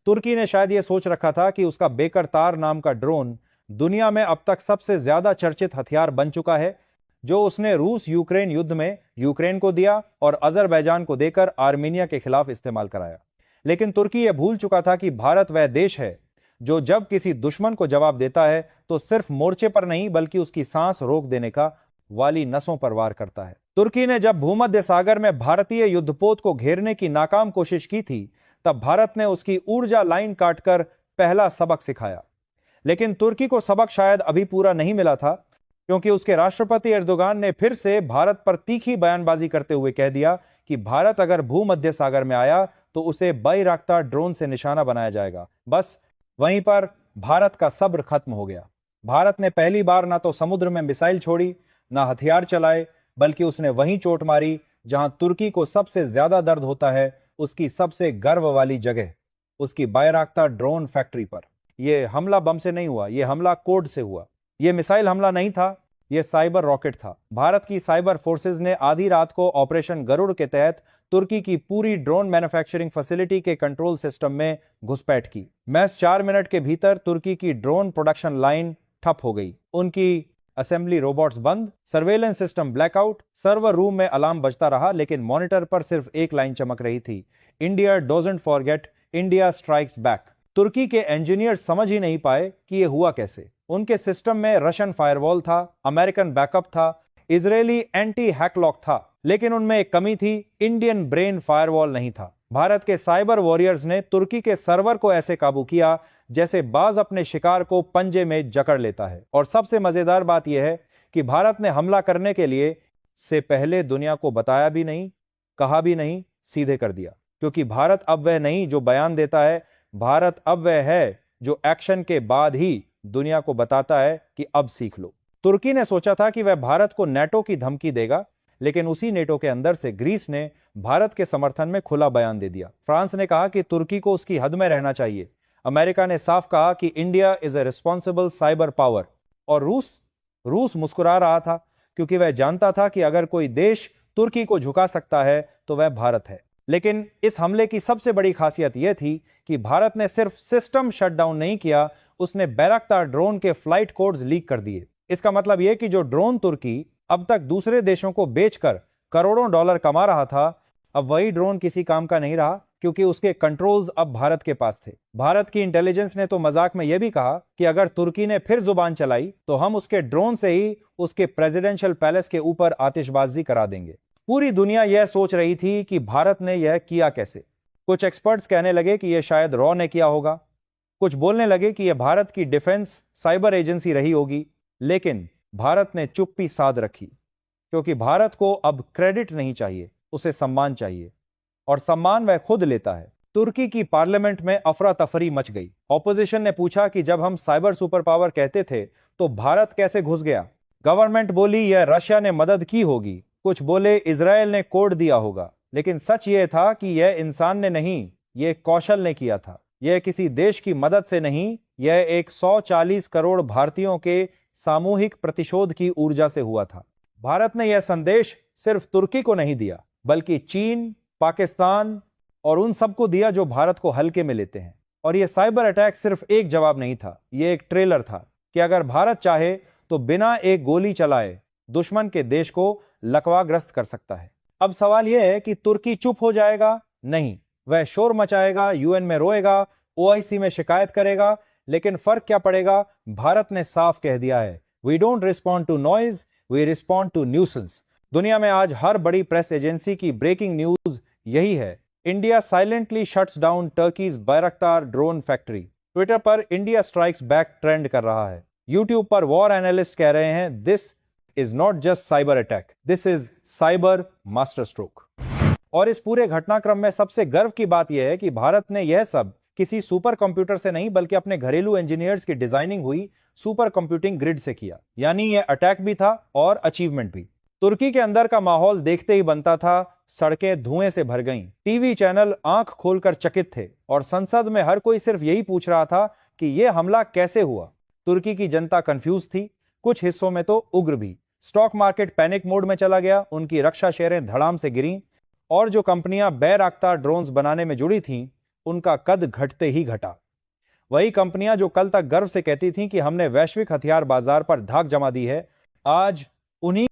तुर्की ने शायद यह सोच रखा था कि उसका बेकरतार नाम का ड्रोन दुनिया में अब तक सबसे ज्यादा चर्चित हथियार बन चुका है, जो उसने रूस यूक्रेन युद्ध में यूक्रेन को दिया और अजरबैजान को देकर आर्मीनिया के खिलाफ इस्तेमाल कराया। लेकिन तुर्की यह भूल चुका था कि भारत वह देश है जो जब किसी दुश्मन को जवाब देता है तो सिर्फ मोर्चे पर नहीं बल्कि उसकी सांस रोक देने का वाली नसों पर वार करता है। तुर्की ने जब भूमध्य सागर में भारतीय युद्धपोत को घेरने की नाकाम कोशिश की थी, तब भारत ने उसकी ऊर्जा लाइन काटकर पहला सबक सिखाया। लेकिन तुर्की को सबक शायद अभी पूरा नहीं मिला था, क्योंकि उसके राष्ट्रपति एर्दोगान ने फिर से भारत पर तीखी बयानबाजी करते हुए कह दिया कि भारत अगर भूमध्य सागर में आया तो उसे बैराक्तार ड्रोन से निशाना बनाया जाएगा। बस वहीं पर भारत का सब्र खत्म हो गया। भारत ने पहली बार ना तो समुद्र में मिसाइल छोड़ी, ना हथियार चलाए, बल्कि उसने वहीं चोट मारी जहां तुर्की को सबसे ज्यादा दर्द होता है, उसकी सबसे गर्व वाली जगह, उसकी बैराक्तार ड्रोन फैक्ट्री पर। यह हमला बम से नहीं हुआ, यह हमला कोड से हुआ। यह मिसाइल हमला नहीं था, यह साइबर रॉकेट था। भारत की साइबर फोर्सेज ने आधी रात को ऑपरेशन गरुड़ के तहत तुर्की की पूरी ड्रोन मैन्युफैक्चरिंग फैसिलिटी के कंट्रोल सिस्टम में घुसपैठ की। महज 4 मिनट के भीतर तुर्की की ड्रोन प्रोडक्शन लाइन ठप हो गई, उनकी असेंबली रोबोट्स बंद, surveillance system blackout, server room में अलार्म बजता रहा, लेकिन मॉनिटर पर सिर्फ एक लाइन चमक रही थी, India doesn't forget, India strikes back. तुर्की के इंजीनियर समझ ही नहीं पाए कि यह हुआ कैसे। उनके सिस्टम में रशियन फायरवॉल था, अमेरिकन बैकअप था, इजरायली एंटी हैकलॉक था, लेकिन उनमें एक कमी थी, इंडियन ब्रेन फायरवॉल नहीं था। भारत के साइबर वॉरियर्स ने तुर्की के सर्वर को ऐसे काबू किया जैसे बाज अपने शिकार को पंजे में जकड़ लेता है। और सबसे मजेदार बात यह है कि भारत ने हमला करने के लिए से पहले दुनिया को बताया भी नहीं, कहा भी नहीं, सीधे कर दिया। क्योंकि भारत अब वह नहीं जो बयान देता है, भारत अब वह है जो एक्शन के बाद ही दुनिया को बताता है कि अब सीख लो। तुर्की ने सोचा था कि वह भारत को नेटो की धमकी देगा, लेकिन उसी नेटो के अंदर से ग्रीस ने भारत के समर्थन में खुला बयान दे दिया। फ्रांस ने कहा कि तुर्की को उसकी हद में रहना चाहिए। अमेरिका ने साफ कहा कि India is a responsible cyber power. और रूस मुस्कुरा रहा था, क्योंकि वह जानता था कि अगर कोई देश तुर्की को झुका सकता है तो वह भारत है। लेकिन इस हमले की सबसे बड़ी खासियत यह थी कि भारत ने सिर्फ सिस्टम शटडाउन नहीं किया, उसने बैराक्तार ड्रोन के फ्लाइट कोड्स लीक कर दिए। इसका मतलब यह कि जो ड्रोन तुर्की अब तक दूसरे देशों को बेचकर करोड़ों डॉलर कमा रहा था, अब वही ड्रोन किसी काम का नहीं रहा, क्योंकि उसके कंट्रोल्स अब भारत के पास थे। भारत की इंटेलिजेंस ने तो मजाक में यह भी कहा कि अगर तुर्की ने फिर जुबान चलाई तो हम उसके ड्रोन से ही उसके प्रेसिडेंशियल पैलेस के ऊपर आतिशबाजी करा देंगे। पूरी दुनिया यह सोच रही थी कि भारत ने यह किया कैसे। कुछ एक्सपर्ट्स कहने लगे कि यह शायद रॉ ने किया होगा, कुछ बोलने लगे कि यह भारत की डिफेंस साइबर एजेंसी रही होगी। लेकिन भारत ने चुप्पी साध रखी, क्योंकि भारत को अब क्रेडिट नहीं चाहिए, उसे सम्मान चाहिए, और सम्मान वह खुद लेता है। तुर्की की पार्लियामेंट में अफरा तफरी मच गई। ऑपोजिशन ने पूछा कि जब हम साइबर सुपर पावर कहते थे तो भारत कैसे घुस गया। गवर्नमेंट बोली यह रशिया ने मदद की होगी, कुछ बोले इजरायल ने कोड दिया होगा। लेकिन सच यह था कि यह इंसान ने नहीं, यह कौशल ने किया था। यह किसी देश की मदद से नहीं, यह 140 करोड़ भारतीयों के सामूहिक प्रतिशोध की ऊर्जा से हुआ था। भारत ने यह संदेश सिर्फ तुर्की को नहीं दिया, बल्कि चीन, पाकिस्तान और उन सबको दिया जो भारत को हल्के में लेते हैं। और यह साइबर अटैक सिर्फ एक जवाब नहीं था, यह एक ट्रेलर था कि अगर भारत चाहे तो बिना एक गोली चलाए दुश्मन के देश को लकवाग्रस्त कर सकता है। अब सवाल यह है कि तुर्की चुप हो जाएगा? नहीं, वह शोर मचाएगा, यूएन में रोएगा, ओआईसी में शिकायत करेगा। लेकिन फर्क क्या पड़ेगा? भारत ने साफ कह दिया है, we don't respond to noise, we respond to nuisance. दुनिया में आज हर बड़ी प्रेस एजेंसी की ब्रेकिंग न्यूज यही है, India silently shuts down Turkey's Bayraktar drone factory. Twitter पर इंडिया स्ट्राइक्स बैक ट्रेंड कर रहा है। यूट्यूब पर वॉर एनालिस्ट कह रहे हैं this is not just cyber attack, this is cyber master stroke. और इस पूरे घटनाक्रम में सबसे गर्व की बात यह है कि भारत ने यह सब किसी सुपर कंप्यूटर से नहीं, बल्कि अपने घरेलू इंजीनियर्स की डिजाइनिंग हुई सुपर कंप्यूटिंग ग्रिड से किया। यानी यह अटैक भी था और अचीवमेंट भी। तुर्की के अंदर का माहौल देखते ही बनता था, सड़कें धुएं से भर गईं, टीवी चैनल आंख खोलकर चकित थे, और संसद में हर कोई सिर्फ यही पूछ रहा था कि यह हमला कैसे हुआ। तुर्की की जनता कंफ्यूज थी, कुछ हिस्सों में तो उग्र भी। स्टॉक मार्केट पैनिक मोड में चला गया, उनकी रक्षा शेयरें धड़ाम से गिरीं, और जो कंपनियां बैरक्तार ड्रोन्स बनाने में जुड़ी थीं उनका कद घटते ही घटा। वही कंपनियां जो कल तक गर्व से कहती थीं कि हमने वैश्विक हथियार बाजार पर धाक जमा दी है, आज उन्हीं